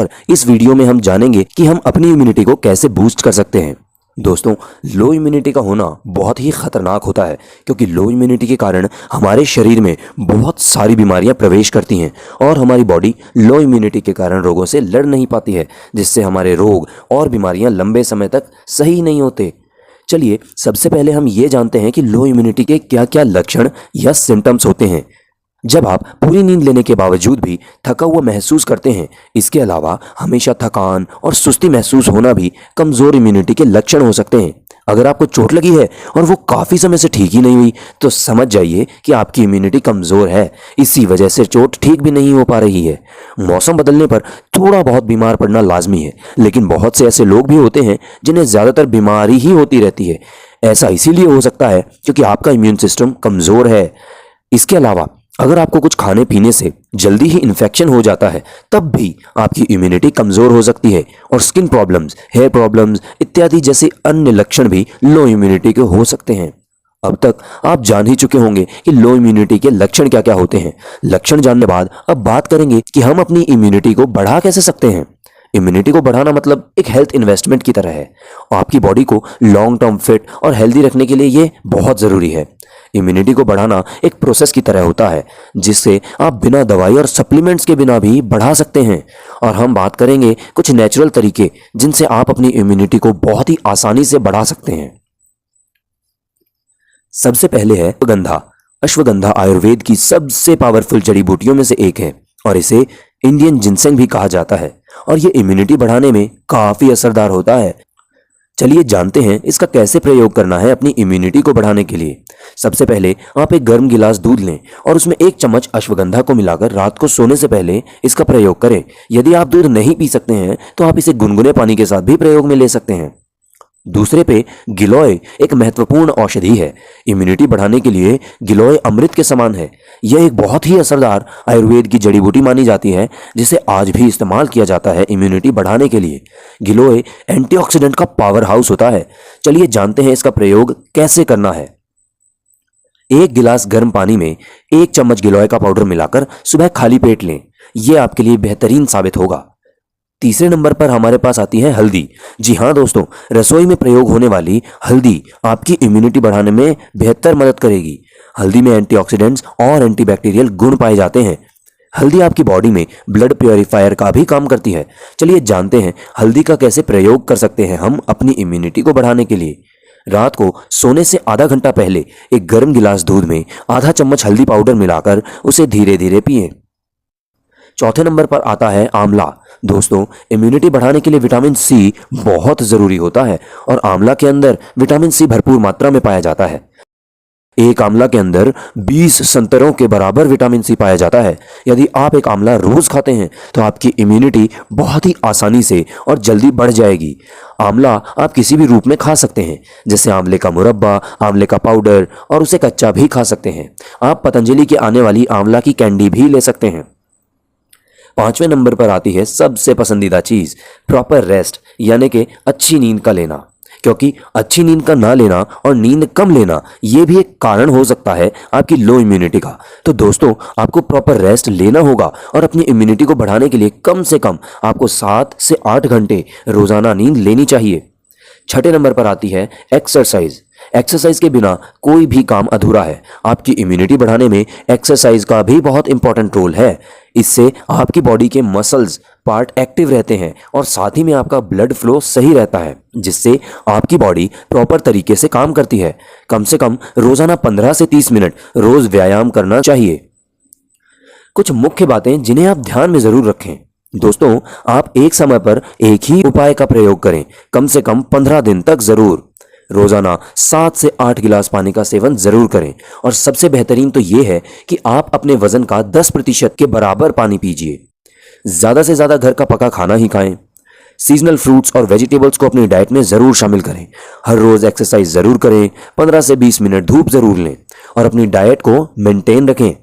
नमस्कार। इस वीडियो में हम जानेंगे कि हम अपनी इम्यूनिटी को कैसे बूस्ट कर सकते हैं। दोस्तों, लो इम्यूनिटी का होना बहुत ही खतरनाक होता है, क्योंकि लो इम्यूनिटी के कारण हमारे शरीर में बहुत सारी बीमारियां प्रवेश करती हैं और हमारी बॉडी लो इम्यूनिटी के कारण रोगों से लड़ नहीं पाती है, जिससे हमारे रोग और बीमारियां लंबे समय तक सही नहीं होते। चलिए, सबसे पहले हम ये जानते हैं कि लो इम्यूनिटी के क्या क्या लक्षण या सिम्टम्स होते हैं। जब आप पूरी नींद लेने के बावजूद भी थका हुआ महसूस करते हैं, इसके अलावा हमेशा थकान और सुस्ती महसूस होना भी कमज़ोर इम्यूनिटी के लक्षण हो सकते हैं। अगर आपको चोट लगी है और वो काफ़ी समय से ठीक ही नहीं हुई, तो समझ जाइए कि आपकी इम्यूनिटी कमज़ोर है। इसी वजह से चोट ठीक भी नहीं हो पा रही है। मौसम बदलने पर थोड़ा बहुत बीमार पड़ना लाजमी है, लेकिन बहुत से ऐसे लोग भी होते हैं जिन्हें ज़्यादातर बीमारी ही होती रहती है। ऐसा इसीलिए हो सकता है क्योंकि आपका इम्यून सिस्टम कमज़ोर है। इसके अलावा अगर आपको कुछ खाने पीने से जल्दी ही इन्फेक्शन हो जाता है, तब भी आपकी इम्यूनिटी कमज़ोर हो सकती है और स्किन प्रॉब्लम्स, हेयर प्रॉब्लम्स इत्यादि जैसे अन्य लक्षण भी लो इम्यूनिटी के हो सकते हैं। अब तक आप जान ही चुके होंगे कि लो इम्यूनिटी के लक्षण क्या क्या होते हैं। लक्षण जानने बाद अब बात करेंगे कि हम अपनी इम्यूनिटी को बढ़ा कैसे सकते हैं। इम्यूनिटी को बढ़ाना मतलब एक हेल्थ इन्वेस्टमेंट की तरह है। आपकी बॉडी को लॉन्ग टर्म फिट और हेल्दी रखने के लिए ये बहुत ज़रूरी है। इम्यूनिटी को बढ़ाना एक प्रोसेस की तरह होता है, जिससे आप बिना दवाई और सप्लीमेंट्स के बिना भी बढ़ा सकते हैं। और हम बात करेंगे कुछ नेचुरल तरीके जिनसे आप अपनी इम्यूनिटी को बहुत ही आसानी से बढ़ा सकते हैं। सबसे पहले है अश्वगंधा। अश्वगंधा आयुर्वेद की सबसे पावरफुल जड़ी बूटियों में से एक है और इसे इंडियन जिनसेंग भी कहा जाता है, और ये इम्यूनिटी बढ़ाने में काफ़ी असरदार होता है। चलिए जानते हैं इसका कैसे प्रयोग करना है अपनी इम्यूनिटी को बढ़ाने के लिए। सबसे पहले आप एक गर्म गिलास दूध लें और उसमें 1 चम्मच अश्वगंधा को मिलाकर रात को सोने से पहले इसका प्रयोग करें। यदि आप दूध नहीं पी सकते हैं तो आप इसे गुनगुने पानी के साथ भी प्रयोग में ले सकते हैं। दूसरे पे गिलोय एक महत्वपूर्ण औषधि है। इम्यूनिटी बढ़ाने के लिए गिलोय अमृत के समान है। यह एक बहुत ही असरदार आयुर्वेद की जड़ी बूटी मानी जाती है, जिसे आज भी इस्तेमाल किया जाता है इम्यूनिटी बढ़ाने के लिए। गिलोय एंटीऑक्सीडेंट का पावर हाउस होता है। चलिए जानते हैं इसका प्रयोग कैसे करना है। 1 गिलास गर्म पानी में 1 चम्मच गिलोय का पाउडर मिलाकर सुबह खाली पेट लें। यह आपके लिए बेहतरीन साबित होगा। तीसरे नंबर पर हमारे पास आती है हल्दी। जी हाँ दोस्तों, रसोई में प्रयोग होने वाली हल्दी आपकी इम्यूनिटी बढ़ाने में बेहतर मदद करेगी। हल्दी में एंटीऑक्सीडेंट्स और एंटीबैक्टीरियल गुण पाए जाते हैं। हल्दी आपकी बॉडी में ब्लड प्योरीफायर का भी काम करती है। चलिए जानते हैं हल्दी का कैसे प्रयोग कर सकते हैं हम अपनी इम्यूनिटी को बढ़ाने के लिए। रात को सोने से आधा घंटा पहले एक गर्म गिलास दूध में आधा चम्मच हल्दी पाउडर मिलाकर उसे धीरे धीरे पिएं। चौथे नंबर पर आता है आंवला। दोस्तों, इम्यूनिटी बढ़ाने के लिए विटामिन सी बहुत ज़रूरी होता है और आंवला के अंदर विटामिन सी भरपूर मात्रा में पाया जाता है। एक आंवला के अंदर 20 संतरों के बराबर विटामिन सी पाया जाता है। यदि आप एक आंवला रोज खाते हैं तो आपकी इम्यूनिटी बहुत ही आसानी से और जल्दी बढ़ जाएगी। आंवला आप किसी भी रूप में खा सकते हैं, जैसे आंवले का मुरब्बा, आंवले का पाउडर, और उसे कच्चा भी खा सकते हैं। आप पतंजलि के आने वाली आंवला की कैंडी भी ले सकते हैं। 5वें नंबर पर आती है सबसे पसंदीदा चीज़, प्रॉपर रेस्ट, यानी कि अच्छी नींद का लेना। क्योंकि अच्छी नींद का ना लेना और नींद कम लेना ये भी एक कारण हो सकता है आपकी लो इम्यूनिटी का। तो दोस्तों, आपको प्रॉपर रेस्ट लेना होगा और अपनी इम्यूनिटी को बढ़ाने के लिए कम से कम आपको 7 से 8 घंटे रोज़ाना नींद लेनी चाहिए। 6ठे नंबर पर आती है एक्सरसाइज। एक्सरसाइज के बिना कोई भी काम अधूरा है। आपकी इम्यूनिटी बढ़ाने में एक्सरसाइज का भी बहुत इंपॉर्टेंट रोल है। इससे आपकी बॉडी के मसल्स पार्ट एक्टिव रहते हैं और साथ ही में आपका ब्लड फ्लो सही रहता है, जिससे आपकी बॉडी प्रॉपर तरीके से काम करती है। कम से कम रोजाना 15 से 30 मिनट रोज व्यायाम करना चाहिए। कुछ मुख्य बातें जिन्हें आप ध्यान में जरूर रखें। दोस्तों, आप एक समय पर एक ही उपाय का प्रयोग करें, कम से कम 15 दिन तक जरूर। रोजाना 7 से 8 गिलास पानी का सेवन जरूर करें, और सबसे बेहतरीन तो यह है कि आप अपने वजन का 10% के बराबर पानी पीजिए। ज़्यादा से ज़्यादा घर का पका खाना ही खाएं। सीजनल फ्रूट्स और वेजिटेबल्स को अपनी डाइट में ज़रूर शामिल करें। हर रोज़ एक्सरसाइज ज़रूर करें। 15 से 20 मिनट धूप ज़रूर लें और अपनी डाइट को मेंटेन रखें।